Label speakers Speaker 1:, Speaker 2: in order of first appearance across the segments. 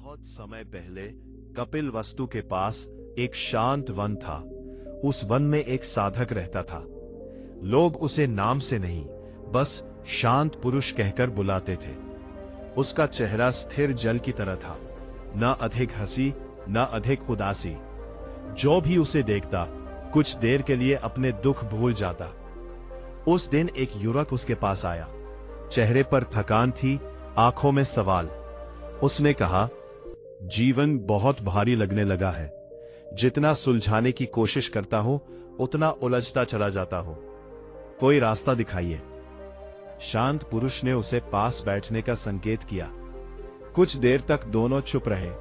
Speaker 1: बहुत समय पहले कपिल वस्तु के पास एक शांत वन था। उस वन में एक साधक रहता था। लोग उसे नाम से नहीं, बस शांत पुरुष कहकर बुलाते थे। उसका चेहरा स्थिर जल की तरह था, न अधिक हंसी न अधिक उदासी। जो भी उसे देखता कुछ देर के लिए अपने दुख भूल जाता। उस दिन एक युवक उसके पास आया। चेहरे पर थकान थी, आंखों में सवाल। उसने कहा, जीवन बहुत भारी लगने लगा है। जितना सुलझाने की कोशिश करता हूं उतना उलझता चला जाता हूं। कोई रास्ता दिखाइए। शांत पुरुष ने उसे पास बैठने का संकेत किया। कुछ देर तक दोनों चुप रहे।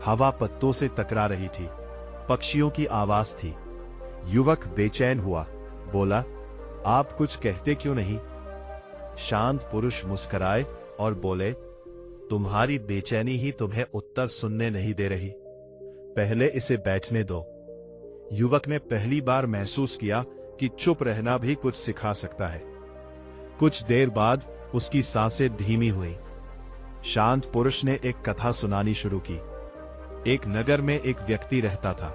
Speaker 1: हवा पत्तों से टकरा रही थी, पक्षियों की आवाज थी। युवक बेचैन हुआ, बोला, आप कुछ कहते क्यों नहीं? शांत पुरुष मुस्कुराए और बोले, तुम्हारी बेचैनी ही तुम्हें उत्तर सुनने नहीं दे रही। पहले इसे बैठने दो। युवक ने पहली बार महसूस किया कि चुप रहना भी कुछ सिखा सकता है। कुछ देर बाद उसकी सांसें धीमी हुई। शांत पुरुष ने एक कथा सुनानी शुरू की। एक नगर में एक व्यक्ति रहता था।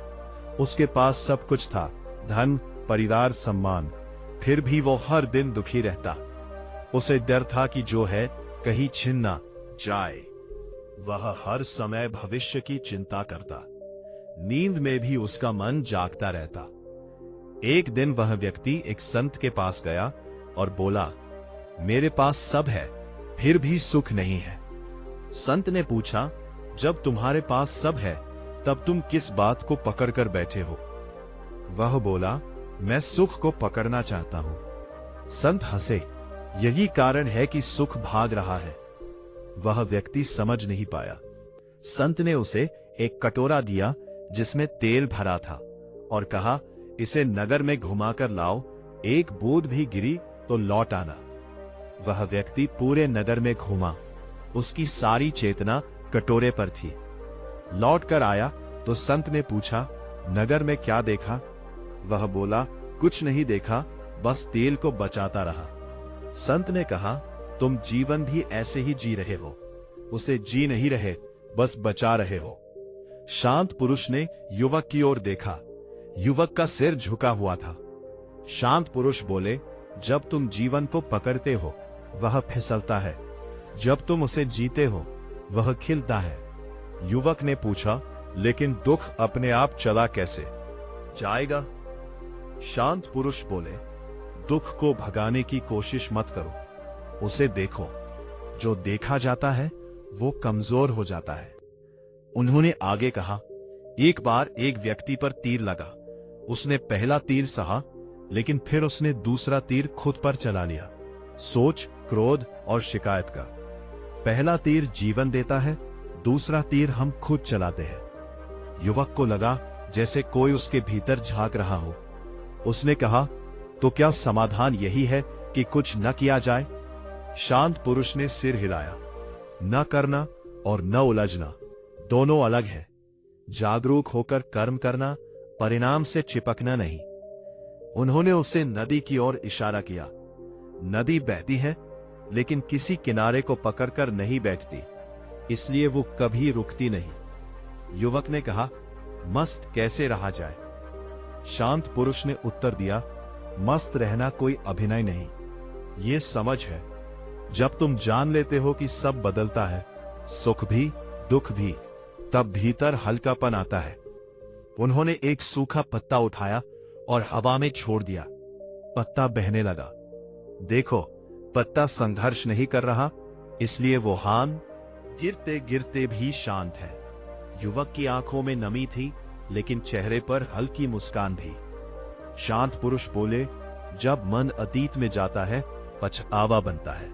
Speaker 1: उसके पास सब कुछ था, धन, परिवार, सम्मान। फिर भी वो हर दिन दुखी रहता। उसे डर था कि जो है कहीं छिन ना जाए। वह हर समय भविष्य की चिंता करता। नींद में भी उसका मन जागता रहता। एक दिन वह व्यक्ति एक संत के पास गया और बोला, मेरे पास सब है, फिर भी सुख नहीं है। संत ने पूछा, जब तुम्हारे पास सब है तब तुम किस बात को पकड़कर बैठे हो? वह बोला, मैं सुख को पकड़ना चाहता हूं। संत हंसे, यही कारण है कि सुख भाग रहा है। वह व्यक्ति समझ नहीं पाया। संत ने उसे एक कटोरा दिया जिसमें तेल भरा था और कहा, इसे नगर में घुमाकर लाओ, एक बूंद भी गिरी तो लौट आना। वह व्यक्ति पूरे नगर में घूमा। उसकी सारी चेतना कटोरे पर थी। लौट कर आया तो संत ने पूछा, नगर में क्या देखा? वह बोला, कुछ नहीं देखा, बस तेल को बचाता रहा। संत ने कहा, तुम जीवन भी ऐसे ही जी रहे हो। उसे जी नहीं रहे, बस बचा रहे हो। शांत पुरुष ने युवक की ओर देखा। युवक का सिर झुका हुआ था। शांत पुरुष बोले, जब तुम जीवन को पकड़ते हो वह फिसलता है, जब तुम उसे जीते हो वह खिलता है। युवक ने पूछा, लेकिन दुख अपने आप चला कैसे जाएगा? शांत पुरुष बोले, दुख को भगाने की कोशिश मत करो, उसे देखो। जो देखा जाता है वो कमजोर हो जाता है। उन्होंने आगे कहा, एक बार एक व्यक्ति पर तीर लगा। उसने पहला तीर सहा, लेकिन फिर उसने दूसरा तीर खुद पर चला लिया। सोच, क्रोध और शिकायत का। पहला तीर जीवन देता है, दूसरा तीर हम खुद चलाते हैं। युवक को लगा जैसे कोई उसके भीतर झांक रहा हो। उसने कहा, तो क्या समाधान यही है कि कुछ न किया जाए? शांत पुरुष ने सिर हिलाया। न करना और न उलझना दोनों अलग है। जागरूक होकर कर्म करना, परिणाम से चिपकना नहीं। उन्होंने उसे नदी की ओर इशारा किया। नदी बहती है, लेकिन किसी किनारे को पकड़कर नहीं बैठती, इसलिए वो कभी रुकती नहीं। युवक ने कहा, मस्त कैसे रहा जाए? शांत पुरुष ने उत्तर दिया, मस्त रहना कोई अभिनय नहीं, ये समझ है। जब तुम जान लेते हो कि सब बदलता है, सुख भी दुख भी, तब भीतर हल्कापन आता है। उन्होंने एक सूखा पत्ता उठाया और हवा में छोड़ दिया। पत्ता बहने लगा। देखो, पत्ता संघर्ष नहीं कर रहा, इसलिए वो हान गिरते गिरते भी शांत है। युवक की आंखों में नमी थी, लेकिन चेहरे पर हल्की मुस्कान भी। शांत पुरुष बोले, जब मन अतीत में जाता है पछतावा बनता है,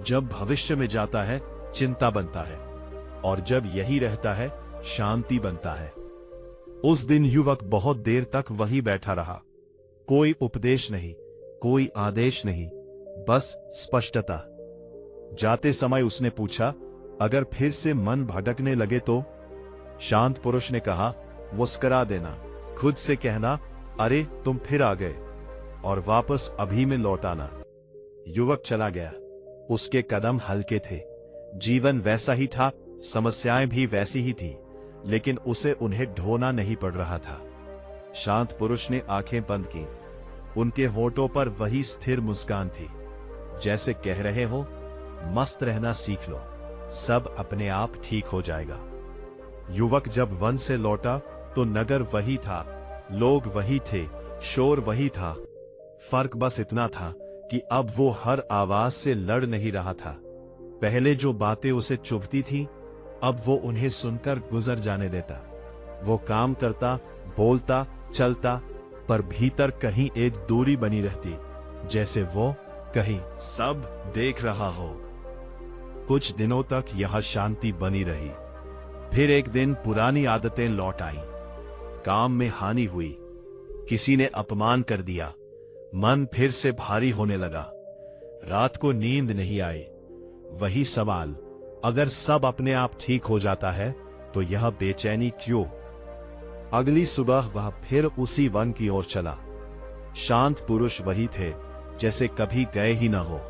Speaker 1: जब भविष्य में जाता है चिंता बनता है, और जब यही रहता है शांति बनता है। उस दिन युवक बहुत देर तक वही बैठा रहा। कोई उपदेश नहीं, कोई आदेश नहीं, बस स्पष्टता। जाते समय उसने पूछा, अगर फिर से मन भटकने लगे तो? शांत पुरुष ने कहा, मुस्कुरा देना, खुद से कहना, अरे तुम फिर आ गए, और वापस अभी में लौट आना। युवक चला गया। उसके कदम हल्के थे। जीवन वैसा ही था, समस्याएं भी वैसी ही थी, लेकिन उसे उन्हें ढोना नहीं पड़ रहा था। शांत पुरुष ने आंखें बंद की। उनके होठों पर वही स्थिर मुस्कान थी, जैसे कह रहे हो, मस्त रहना सीख लो, सब अपने आप ठीक हो जाएगा। युवक जब वन से लौटा तो नगर वही था, लोग वही थे, शोर वही था। फर्क बस इतना था कि अब वो हर आवाज से लड़ नहीं रहा था। पहले जो बातें उसे चुभती थी, अब वो उन्हें सुनकर गुजर जाने देता। वो काम करता, बोलता, चलता, पर भीतर कहीं एक दूरी बनी रहती, जैसे वो कहीं सब देख रहा हो। कुछ दिनों तक यह शांति बनी रही। फिर एक दिन पुरानी आदतें लौट आईं। काम में हानि हुई, किसी ने अपमान कर दिया, मन फिर से भारी होने लगा। रात को नींद नहीं आई। वही सवाल, अगर सब अपने आप ठीक हो जाता है तो यह बेचैनी क्यों? अगली सुबह वह फिर उसी वन की ओर चला। शांत पुरुष वही थे, जैसे कभी गए ही न हो।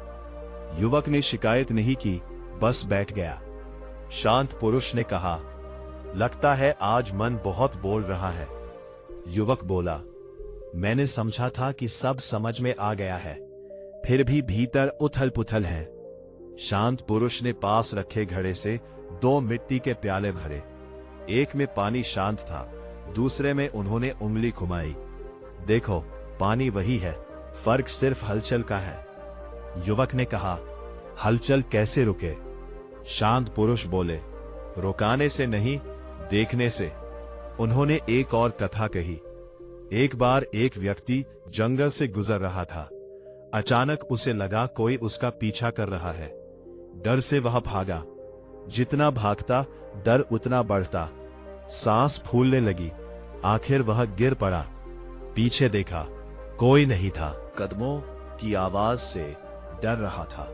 Speaker 1: युवक ने शिकायत नहीं की, बस बैठ गया। शांत पुरुष ने कहा, लगता है आज मन बहुत बोल रहा है। युवक बोला, मैंने समझा था कि सब समझ में आ गया है, फिर भी भीतर उथल पुथल है। शांत पुरुष ने पास रखे घड़े से 2 मिट्टी के प्याले भरे। एक में पानी शांत था, दूसरे में उन्होंने उंगली घुमाई। देखो, पानी वही है, फर्क सिर्फ हलचल का है। युवक ने कहा, हलचल कैसे रुके? शांत पुरुष बोले, रुकाने से नहीं, देखने से। उन्होंने एक और कथा कही। एक बार एक व्यक्ति जंगल से गुजर रहा था। अचानक उसे लगा कोई उसका पीछा कर रहा है। डर से वह भागा। जितना भागता, डर उतना बढ़ता। सांस फूलने लगी। आखिर वह गिर पड़ा। पीछे देखा, कोई नहीं था। कदमों की आवाज से डर रहा था।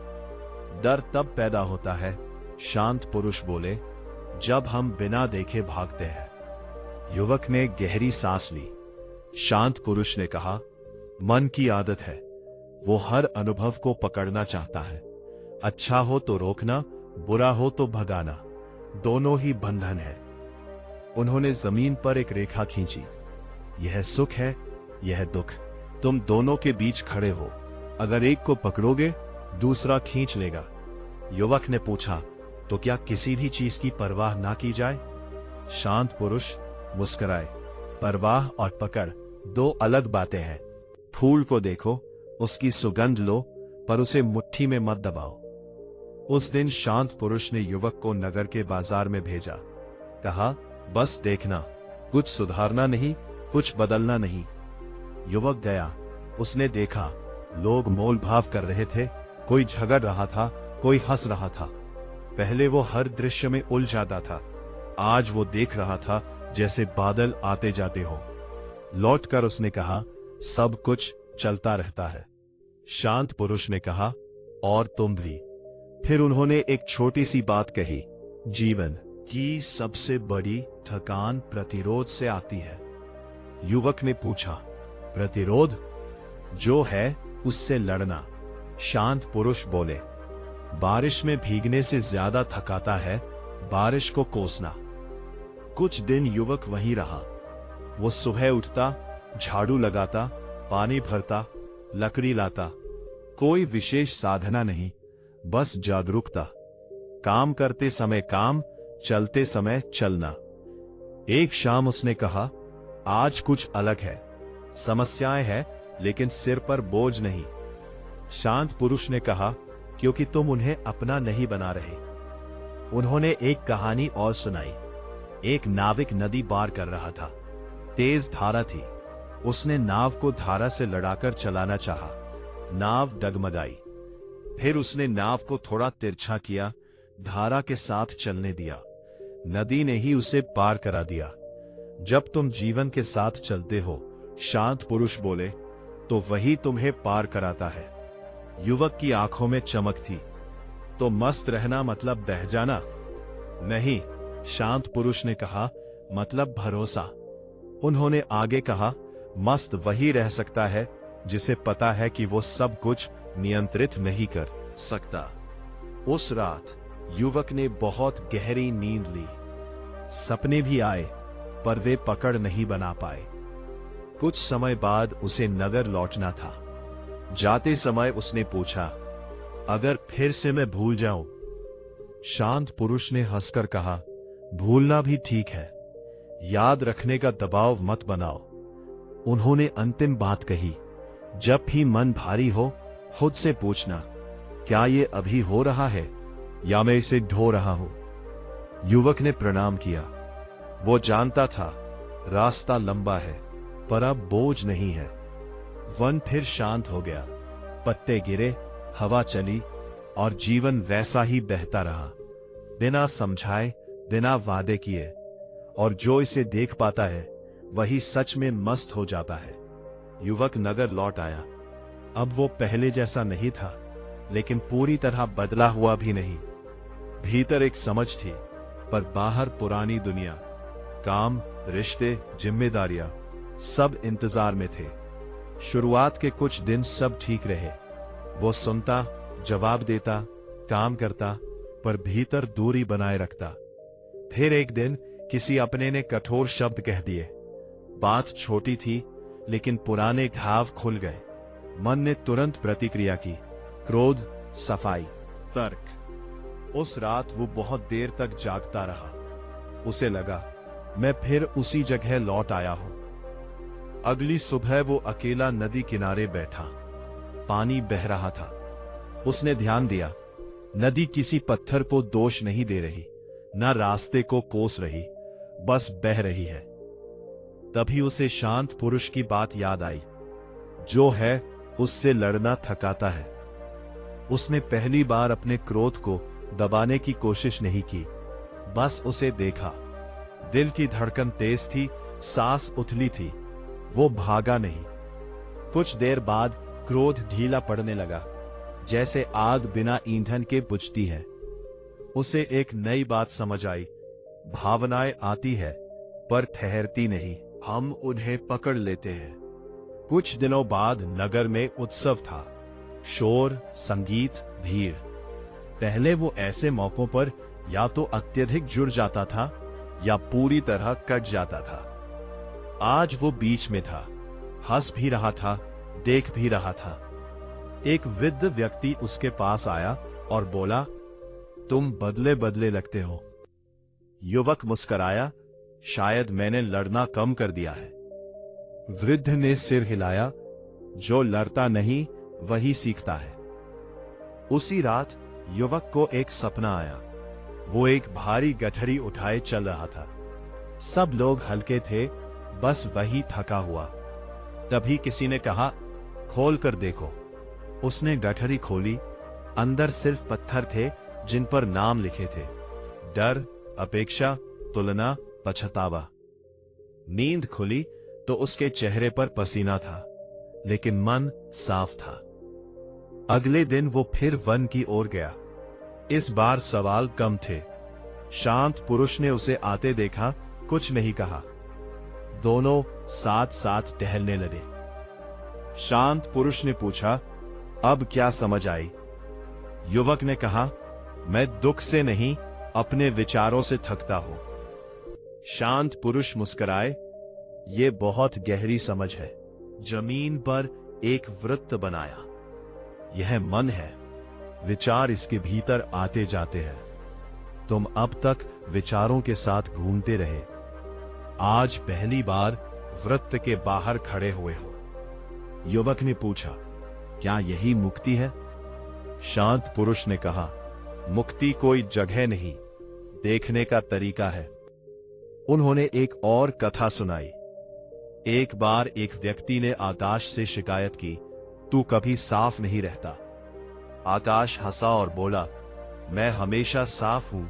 Speaker 1: डर तब पैदा होता है, शांत पुरुष बोले, जब हम बिना देखे भागते हैं। युवक ने गहरी सांस ली। शांत पुरुष ने कहा, मन की आदत है, वो हर अनुभव को पकड़ना चाहता है। अच्छा हो तो रोकना, बुरा हो तो भगाना, दोनों ही बंधन है। उन्होंने जमीन पर एक रेखा खींची। यह सुख है, यह दुख, तुम दोनों के बीच खड़े हो। अगर एक को पकड़ोगे, दूसरा खींच लेगा। युवक ने पूछा, तो क्या किसी भी चीज की परवाह ना की जाए? शांत पुरुष मुस्कुराए। परवाह और पकड़ 2 अलग बातें हैं। फूल को देखो, उसकी सुगंध लो, पर उसे मुट्ठी में मत दबाओ। उस दिन शांत पुरुष ने युवक को नगर के बाजार में भेजा। कहा, बस देखना, कुछ सुधारना नहीं, कुछ बदलना नहीं। युवक गया। उसने देखा, लोग मोल भाव कर रहे थे, कोई झगड़ रहा था, कोई हंस रहा था। पहले वो हर दृश्य में उलझ जाता था, आज वो देख रहा था जैसे बादल आते जाते हो। लौटकर उसने कहा, सब कुछ चलता रहता है। शांत पुरुष ने कहा, और तुम भी। फिर उन्होंने एक छोटी सी बात कही, जीवन की सबसे बड़ी थकान प्रतिरोध से आती है। युवक ने पूछा, प्रतिरोध? जो है उससे लड़ना। शांत पुरुष बोले, बारिश में भीगने से ज्यादा थकाता है बारिश को कोसना। कुछ दिन युवक वहीं रहा। वो सुबह उठता, झाड़ू लगाता, पानी भरता, लकड़ी लाता। कोई विशेष साधना नहीं, बस जागरूकता। काम करते समय काम, चलते समय चलना। एक शाम उसने कहा, आज कुछ अलग है। समस्याएं हैं, लेकिन सिर पर बोझ नहीं। शांत पुरुष ने कहा, क्योंकि तुम उन्हें अपना नहीं बना रहे। उन्होंने एक कहानी और सुनाई। एक नाविक नदी पार कर रहा था। तेज धारा थी। उसने नाव को धारा से लड़ाकर चलाना चाहा। नाव डगमगाई। फिर उसने नाव को थोड़ा तिरछा किया, धारा के साथ चलने दिया। नदी ने ही उसे पार करा दिया। जब तुम जीवन के साथ चलते हो, शांत पुरुष बोले, तो वही तुम्हें पार कराता है। युवक की आंखों में चमक थी। तो मस्त रहना मतलब बह जाना? नहीं, शांत पुरुष ने कहा, मतलब भरोसा। उन्होंने आगे कहा, मस्त वही रह सकता है जिसे पता है कि वो सब कुछ नियंत्रित नहीं कर सकता। उस रात युवक ने बहुत गहरी नींद ली। सपने भी आए, पर वे पकड़ नहीं बना पाए। कुछ समय बाद उसे नगर लौटना था। जाते समय उसने पूछा, अगर फिर से मैं भूल जाऊं? शांत पुरुष ने हंसकर कहा, भूलना भी ठीक है, याद रखने का दबाव मत बनाओ। उन्होंने अंतिम बात कही, जब भी मन भारी हो, खुद से पूछना, क्या ये अभी हो रहा है या मैं इसे ढो रहा हूं? युवक ने प्रणाम किया। वो जानता था रास्ता लंबा है, पर अब बोझ नहीं है। वन फिर शांत हो गया। पत्ते गिरे, हवा चली और जीवन वैसा ही बहता रहा, बिना समझाए, बिना वादे किए। और जो इसे देख पाता है वही सच में मस्त हो जाता है। युवक नगर लौट आया। अब वो पहले जैसा नहीं था, लेकिन पूरी तरह बदला हुआ भी नहीं। भीतर एक समझ थी, पर बाहर पुरानी दुनिया, काम, रिश्ते, जिम्मेदारियां, सब इंतजार में थे। शुरुआत के कुछ दिन सब ठीक रहे। वो सुनता, जवाब देता, काम करता, पर भीतर दूरी बनाए रखता। फिर एक दिन किसी अपने ने कठोर शब्द कह दिए। बात छोटी थी, लेकिन पुराने घाव खुल गए। मन ने तुरंत प्रतिक्रिया की, क्रोध, सफाई, तर्क। उस रात वो बहुत देर तक जागता रहा। उसे लगा, मैं फिर उसी जगह लौट आया हूं। अगली सुबह वो अकेला नदी किनारे बैठा। पानी बह रहा था। उसने ध्यान दिया, नदी किसी पत्थर को दोष नहीं दे रही, न रास्ते को कोस रही, बस बह रही है। तभी उसे शांत पुरुष की बात याद आई, जो है उससे लड़ना थकाता है। उसने पहली बार अपने क्रोध को दबाने की कोशिश नहीं की, बस उसे देखा। दिल की धड़कन तेज थी, सांस उथली थी। वो भागा नहीं। कुछ देर बाद क्रोध ढीला पड़ने लगा, जैसे आग बिना ईंधन के बुझती है। उसे एक नई बात समझ आई, भावनाएं आती है पर ठहरती नहीं, हम उन्हें पकड़ लेते हैं। कुछ दिनों बाद नगर में उत्सव था। शोर, संगीत, भीड़। पहले वो ऐसे मौकों पर या तो अत्यधिक जुड़ जाता था या पूरी तरह कट जाता था। आज वो बीच में था, हंस भी रहा था, देख भी रहा था। एक वृद्ध व्यक्ति उसके पास आया और बोला, तुम बदले बदले लगते हो। युवक मुस्कराया, शायद मैंने लड़ना कम कर दिया है। वृद्ध ने सिर हिलाया, जो लड़ता नहीं वही सीखता है। उसी रात युवक को एक सपना आया। वो एक भारी गठरी उठाए चल रहा था। सब लोग हल्के थे, बस वही थका हुआ। तभी किसी ने कहा, खोल कर देखो। उसने गठरी खोली। अंदर सिर्फ पत्थर थे जिन पर नाम लिखे थे, डर, अपेक्षा, तुलना, पछतावा। नींद खुली तो उसके चेहरे पर पसीना था, लेकिन मन साफ था। अगले दिन वो फिर वन की ओर गया। इस बार सवाल कम थे। शांत पुरुष ने उसे आते देखा, कुछ नहीं कहा। दोनों साथ साथ टहलने लगे। शांत पुरुष ने पूछा, अब क्या समझ आई? युवक ने कहा, मैं दुख से नहीं, अपने विचारों से थकता हूं। शांत पुरुष मुस्कुराए, ये बहुत गहरी समझ है। जमीन पर एक वृत्त बनाया। यह मन है, विचार इसके भीतर आते जाते हैं। तुम अब तक विचारों के साथ घूमते रहे, आज पहली बार वृत्त के बाहर खड़े हुए हो। युवक ने पूछा, क्या यही मुक्ति है? शांत पुरुष ने कहा, मुक्ति कोई जगह नहीं, देखने का तरीका है। उन्होंने एक और कथा सुनाई। एक बार एक व्यक्ति ने आकाश से शिकायत की, तू कभी साफ नहीं रहता। आकाश हंसा और बोला, मैं हमेशा साफ हूं,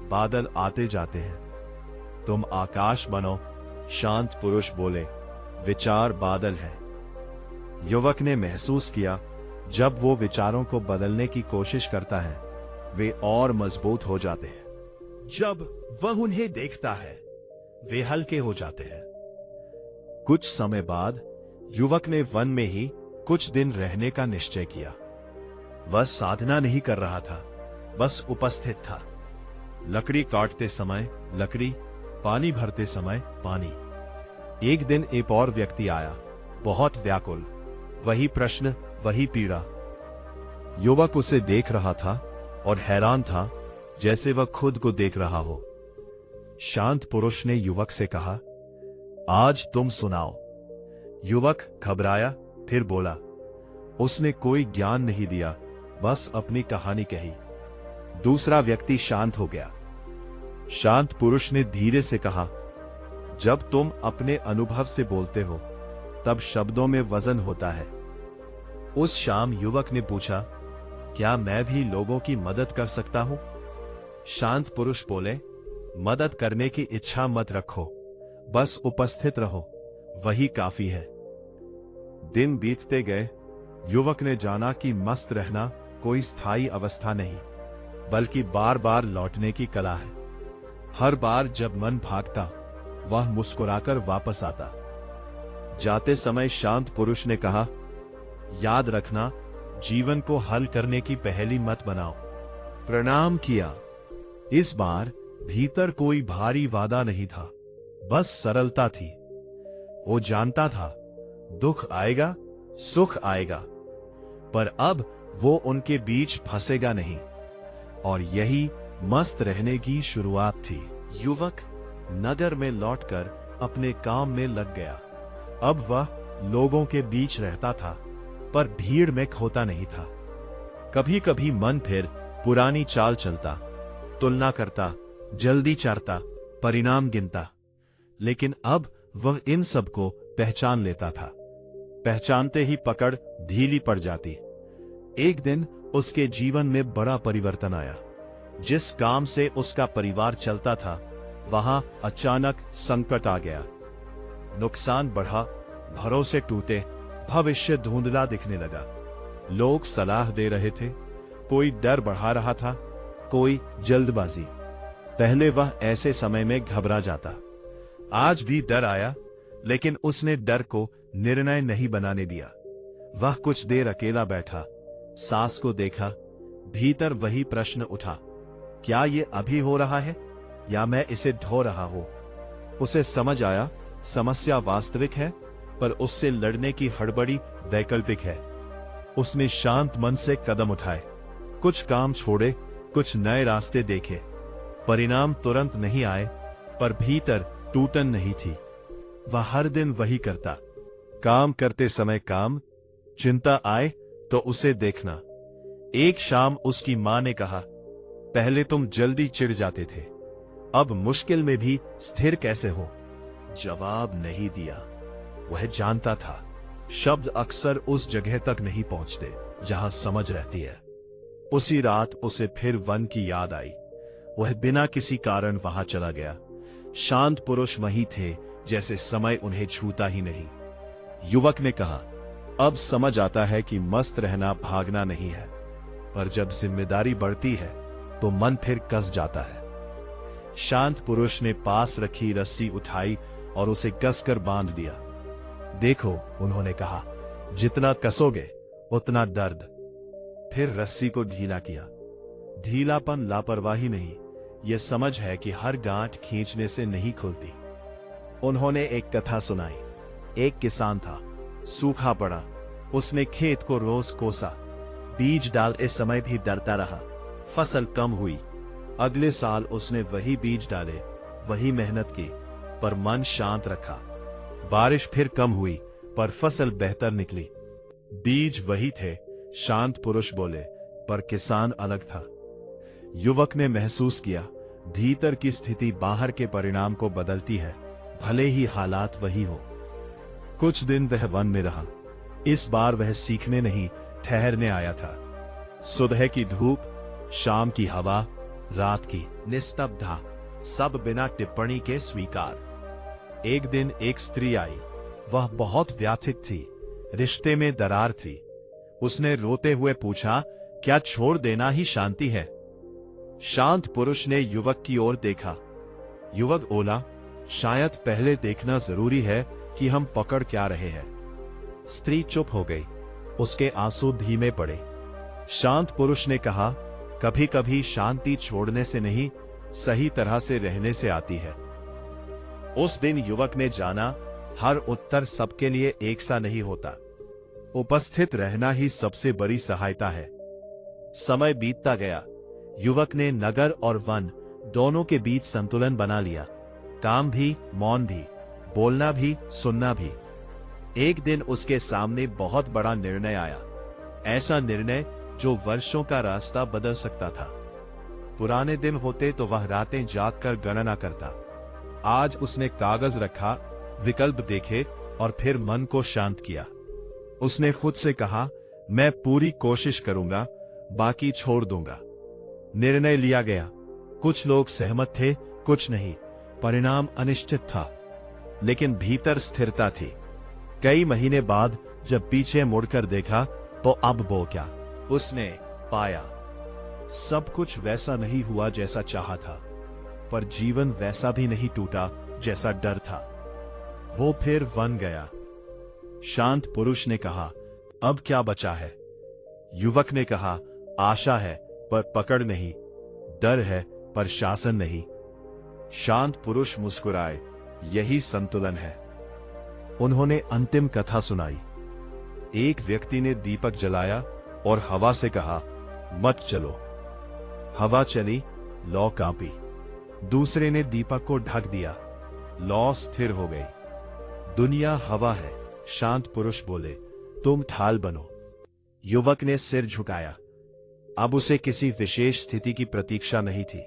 Speaker 1: बादल आते जाते हैं। तुम आकाश बनो। शांत पुरुष बोले, विचार बादल है। युवक ने महसूस किया, जब वो विचारों को बदलने की कोशिश करता है, वे और मजबूत हो जाते हैं। जब वह उन्हें देखता है, वे हल्के हो जाते हैं। कुछ समय बाद युवक ने वन में ही कुछ दिन रहने का निश्चय किया। वह साधना नहीं कर रहा था, बस उपस्थित था। लकड़ी काटते समय लकड़ी, पानी भरते समय पानी। एक दिन एक और व्यक्ति आया, बहुत व्याकुल, वही प्रश्न, वही पीड़ा। युवक उसे देख रहा था और हैरान था, जैसे वह खुद को देख रहा हो। शांत पुरुष ने युवक से कहा, आज तुम सुनाओ। युवक घबराया, फिर बोला। उसने कोई ज्ञान नहीं दिया, बस अपनी कहानी कही। दूसरा व्यक्ति शांत हो गया। शांत पुरुष ने धीरे से कहा, जब तुम अपने अनुभव से बोलते हो तब शब्दों में वजन होता है। उस शाम युवक ने पूछा, क्या मैं भी लोगों की मदद कर सकता हूं? शांत पुरुष बोले, मदद करने की इच्छा मत रखो, बस उपस्थित रहो, वही काफी है। दिन बीतते गए। युवक ने जाना कि मस्त रहना कोई स्थायी अवस्था नहीं, बल्कि बार बार लौटने की कला है। हर बार जब मन भागता, वह मुस्कुराकर वापस आता। जाते समय शांत पुरुष ने कहा, याद रखना, जीवन को हल करने की पहेली मत बनाओ। प्रणाम किया। इस बार भीतर कोई भारी वादा नहीं था, बस सरलता थी। वो जानता था, दुख आएगा, सुख आएगा, पर अब वो उनके बीच फंसेगा नहीं। और यही मस्त रहने की शुरुआत थी। युवक नगर में लौटकर अपने काम में लग गया। अब वह लोगों के बीच रहता था, पर भीड़ में खोता नहीं था। कभी कभी मन फिर पुरानी चाल चलता, तुलना करता, जल्दी चाहता, परिणाम गिनता। लेकिन अब वह इन सबको पहचान लेता था। पहचानते ही पकड़ ढीली पड़ जाती। एक दिन उसके जीवन में बड़ा परिवर्तन आया। जिस काम से उसका परिवार चलता था, वहां अचानक संकट आ गया। नुकसान बढ़ा, भरोसे टूटे, भविष्य धुंधला दिखने लगा। लोग सलाह दे रहे थे, कोई डर बढ़ा रहा था, कोई जल्दबाजी। पहले वह ऐसे समय में घबरा जाता। आज भी डर आया, लेकिन उसने डर को निर्णय नहीं बनाने दिया। वह कुछ देर अकेला बैठा, सांस को देखा। भीतर वही प्रश्न उठा, क्या ये अभी हो रहा है या मैं इसे ढो रहा हूं? उसे समझ आया, समस्या वास्तविक है, पर उससे लड़ने की हड़बड़ी वैकल्पिक है। उसने शांत मन से कदम उठाए, कुछ काम छोड़े, कुछ नए रास्ते देखे। परिणाम तुरंत नहीं आए, पर भीतर टूटन नहीं थी। वह हर दिन वही करता। काम करते समय काम, चिंता आए तो उसे देखना। एक शाम उसकी मां ने कहा, पहले तुम जल्दी चिढ़ जाते थे, अब मुश्किल में भी स्थिर कैसे हो? जवाब नहीं दिया। वह जानता था, शब्द अक्सर उस जगह तक नहीं पहुंचते जहां समझ रहती है। उसी रात उसे फिर वन की याद आई। वह बिना किसी कारण वहां चला गया। शांत पुरुष वहीं थे, जैसे समय उन्हें छूता ही नहीं। युवक ने कहा, अब समझ आता है कि मस्त रहना भागना नहीं है, पर जब जिम्मेदारी बढ़ती है तो मन फिर कस जाता है। शांत पुरुष ने पास रखी रस्सी उठाई और उसे कसकर बांध दिया। देखो, उन्होंने कहा, जितना कसोगे उतना दर्द। फिर रस्सी को ढीला किया। ढीलापन लापरवाही नहीं, यह समझ है कि हर गांठ खींचने से नहीं खुलती। उन्होंने एक कथा सुनाई। एक किसान था, सूखा पड़ा। उसने खेत को रोज कोसा, बीज डालते समय भी डरता रहा। फसल कम हुई। अगले साल उसने वही बीज डाले, वही मेहनत की, पर मन शांत रखा। बारिश फिर कम हुई, पर फसल बेहतर निकली। बीज वही थे, शांत पुरुष बोले, पर किसान अलग था। युवक ने महसूस किया, भीतर की स्थिति बाहर के परिणाम को बदलती है, भले ही हालात वही हो। कुछ दिन वह वन में रहा। इस बार वह सीखने नहीं, ठहरने आया था। सुबह की धूप, शाम की हवा, रात की निस्तब्धता, सब बिना टिप्पणी के स्वीकार। एक दिन एक स्त्री आई। वह बहुत व्यथित थी, रिश्ते में दरार थी। उसने रोते हुए पूछा, क्या छोड़ देना ही शांति है? शांत पुरुष ने युवक की ओर देखा। युवक बोला, शायद पहले देखना जरूरी है कि हम पकड़ क्या रहे हैं। स्त्री चुप हो गई। उसके आंसू धीमे पड़े। शांत पुरुष ने कहा, कभी कभी शांति छोड़ने से नहीं, सही तरह से रहने से आती है। उस दिन युवक ने जाना, हर उत्तर सबके लिए एक सा नहीं होता। उपस्थित रहना ही सबसे बड़ी सहायता है। समय बीतता गया। युवक ने नगर और वन दोनों के बीच संतुलन बना लिया। काम भी, मौन भी, बोलना भी, सुनना भी। एक दिन उसके सामने बहुत बड़ा निर्णय आया। ऐसा निर्णय जो वर्षों का रास्ता बदल सकता था। पुराने दिन होते तो वह रातें जागकर गणना करता। आज उसने कागज रखा, विकल्प देखे और फिर मन को शांत किया। उसने खुद से कहा, मैं पूरी कोशिश करूंगा, बाकी छोड़ दूंगा। निर्णय लिया गया। कुछ लोग सहमत थे, कुछ नहीं। परिणाम अनिश्चित था, लेकिन भीतर स्थिरता थी। कई महीने बाद जब पीछे मुड़कर देखा तो अब वो क्या उसने पाया। सब कुछ वैसा नहीं हुआ जैसा चाहा था, पर जीवन वैसा भी नहीं टूटा जैसा डर था। वो फिर वन गया। शांत पुरुष ने कहा, अब क्या बचा है? युवक ने कहा, आशा है पर पकड़ नहीं, डर है पर शासन नहीं। शांत पुरुष मुस्कुराए, यही संतुलन है। उन्होंने अंतिम कथा सुनाई। एक व्यक्ति ने दीपक जलाया और हवा से कहा, मत चलो। हवा चली, लौ कांपी। दूसरे ने दीपक को ढक दिया, लौ स्थिर हो गई। दुनिया हवा है। शांत पुरुष बोले, तुम ढाल बनो। युवक ने सिर झुकाया। अब उसे किसी विशेष स्थिति की प्रतीक्षा नहीं थी।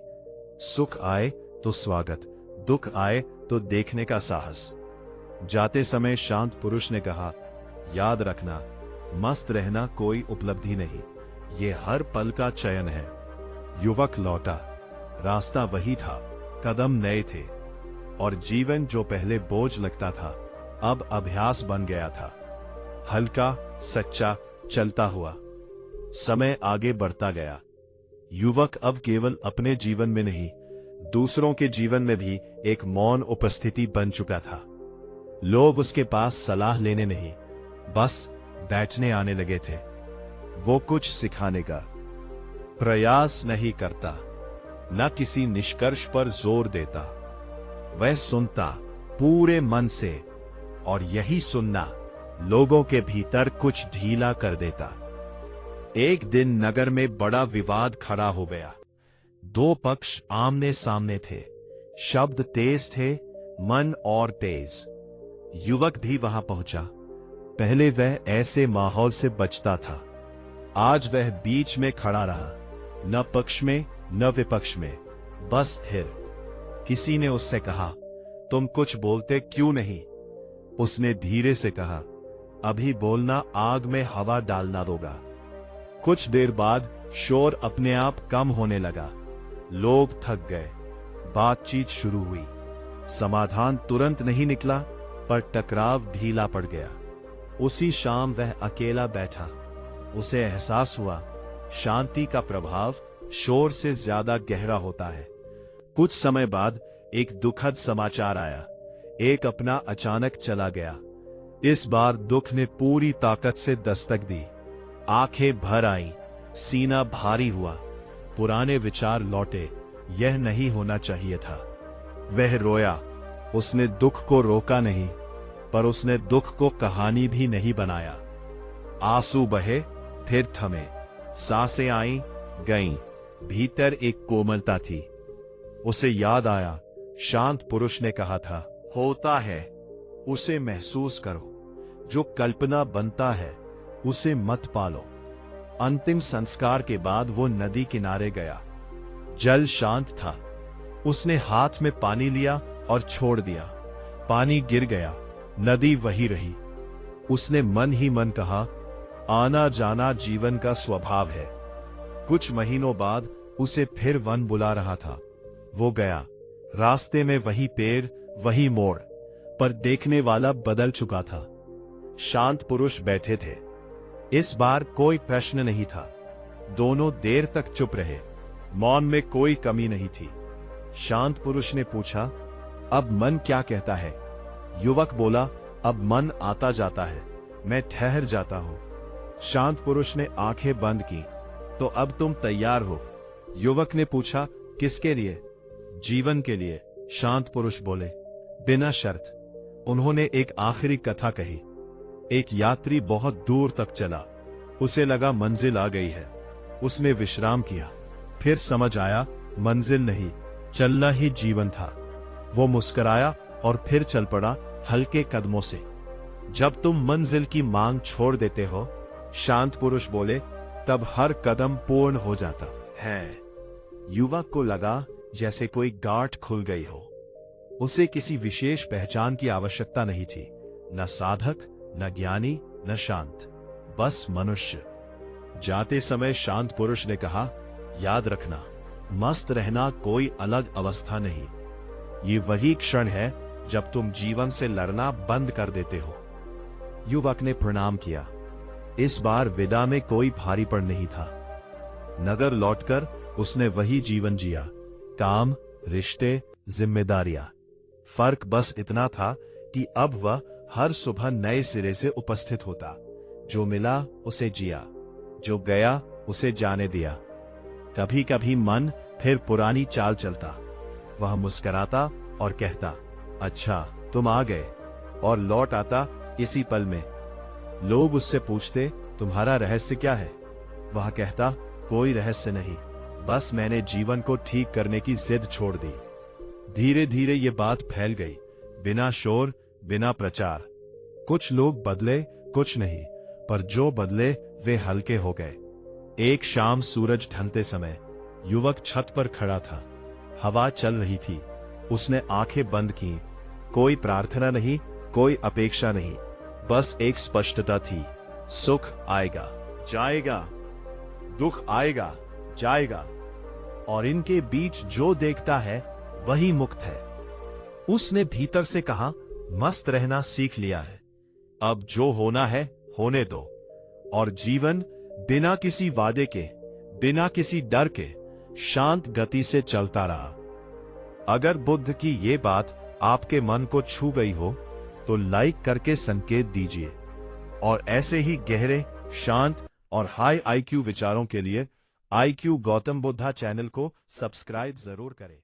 Speaker 1: सुख आए तो स्वागत, दुख आए तो देखने का साहस। जाते समय शांत पुरुष ने कहा, याद रखना, मस्त रहना कोई उपलब्धि नहीं, ये हर पल का चयन है। युवक लौटा। रास्ता वही था, कदम नए थे, और जीवन जो पहले बोझ लगता था अब अभ्यास बन गया था। हल्का, सच्चा, चलता हुआ। समय आगे बढ़ता गया। युवक अब केवल अपने जीवन में नहीं, दूसरों के जीवन में भी एक मौन उपस्थिति बन चुका था। लोग उसके पास सलाह लेने नहीं, बस बैठने आने लगे थे। वो कुछ सिखाने का प्रयास नहीं करता, न किसी निष्कर्ष पर जोर देता। वह सुनता पूरे मन से, और यही सुनना लोगों के भीतर कुछ ढीला कर देता। एक दिन नगर में बड़ा विवाद खड़ा हो गया। दो पक्ष आमने सामने थे। शब्द तेज थे, मन और तेज। युवक भी वहां पहुंचा। पहले वह ऐसे माहौल से बचता था। आज वह बीच में खड़ा रहा, न पक्ष में न विपक्ष में, बस स्थिर। किसी ने उससे कहा, तुम कुछ बोलते क्यों नहीं? उसने धीरे से कहा, अभी बोलना आग में हवा डालना होगा। कुछ देर बाद शोर अपने आप कम होने लगा। लोग थक गए। बातचीत शुरू हुई। समाधान तुरंत नहीं निकला, पर टकराव ढीला पड़ गया। उसी शाम वह अकेला बैठा। उसे एहसास हुआ, शांति का प्रभाव शोर से ज्यादा गहरा होता है। कुछ समय बाद एक दुखद समाचार आया। एक अपना अचानक चला गया। इस बार दुख ने पूरी ताकत से दस्तक दी। आंखें भर आईं, सीना भारी हुआ। पुराने विचार लौटे, यह नहीं होना चाहिए था। वह रोया। उसने दुख को रोका नहीं, पर उसने दुख को कहानी भी नहीं बनाया। आंसू बहे, फिर थमे। सांसें आईं, गईं। भीतर एक कोमलता थी। उसे याद आया, शांत पुरुष ने कहा था, होता है उसे महसूस करो, जो कल्पना बनता है उसे मत पालो। अंतिम संस्कार के बाद वो नदी किनारे गया। जल शांत था। उसने हाथ में पानी लिया और छोड़ दिया। पानी गिर गया, नदी वही रही। उसने मन ही मन कहा, आना जाना जीवन का स्वभाव है। कुछ महीनों बाद उसे फिर वन बुला रहा था। वो गया। रास्ते में वही पेड़, वही मोड़, पर देखने वाला बदल चुका था। शांत पुरुष बैठे थे। इस बार कोई प्रश्न नहीं था। दोनों देर तक चुप रहे। मौन में कोई कमी नहीं थी। शांत पुरुष ने पूछा, अब मन क्या कहता है? युवक बोला, अब मन आता जाता है, मैं ठहर जाता हूं। शांत पुरुष ने आंखें बंद की, तो अब तुम तैयार हो? युवक ने पूछा, किसके लिए? जीवन के लिए, शांत पुरुष बोले, बिना शर्त। उन्होंने एक आखिरी कथा कही। एक यात्री बहुत दूर तक चला, उसे लगा मंजिल आ गई है। उसने विश्राम किया, फिर समझ आया मंजिल नहीं, चलना ही जीवन था। वो मुस्कुराया और फिर चल पड़ा हल्के कदमों से। जब तुम मंजिल की मांग छोड़ देते हो, शांत पुरुष बोले, तब हर कदम पूर्ण हो जाता है। युवक को लगा जैसे कोई गांठ खुल गई हो। उसे किसी विशेष पहचान की आवश्यकता नहीं थी, न साधक, न ज्ञानी, न शांत, बस मनुष्य। जाते समय शांत पुरुष ने कहा, याद रखना, मस्त रहना कोई अलग अवस्था नहीं, ये वही क्षण है जब तुम जीवन से लड़ना बंद कर देते हो। युवक ने प्रणाम किया। इस बार विदा में कोई भारीपन नहीं था। नगर लौटकर उसने वही जीवन जिया, काम, रिश्ते, जिम्मेदारियां। फर्क बस इतना था कि अब वह हर सुबह नए सिरे से उपस्थित होता। जो मिला उसे जिया, जो गया उसे जाने दिया। कभी कभी मन फिर पुरानी चाल चलता। वह मुस्कुराता और कहता, अच्छा तुम आ गए, और लौट आता इसी पल में। लोग उससे पूछते, तुम्हारा रहस्य क्या है? वह कहता, कोई रहस्य नहीं, बस मैंने जीवन को ठीक करने की जिद छोड़ दी। धीरे धीरे ये बात फैल गई, बिना शोर, बिना प्रचार। कुछ लोग बदले, कुछ नहीं, पर जो बदले वे हल्के हो गए। एक शाम सूरज ढलते समय युवक छत पर खड़ा था। हवा चल रही थी। उसने आंखें बंद की। कोई प्रार्थना नहीं, कोई अपेक्षा नहीं, बस एक स्पष्टता थी। सुख आएगा, जाएगा, दुख आएगा, जाएगा, और इनके बीच जो देखता है वही मुक्त है। उसने भीतर से कहा, मस्त रहना सीख लिया है, अब जो होना है होने दो। और जीवन बिना किसी वादे के, बिना किसी डर के, शांत गति से चलता रहा। अगर बुद्ध की ये बात आपके मन को छू गई हो तो लाइक करके संकेत दीजिए, और ऐसे ही गहरे, शांत और हाई आईक्यू विचारों के लिए IQ गौतम बुद्धा चैनल को सब्सक्राइब जरूर करें।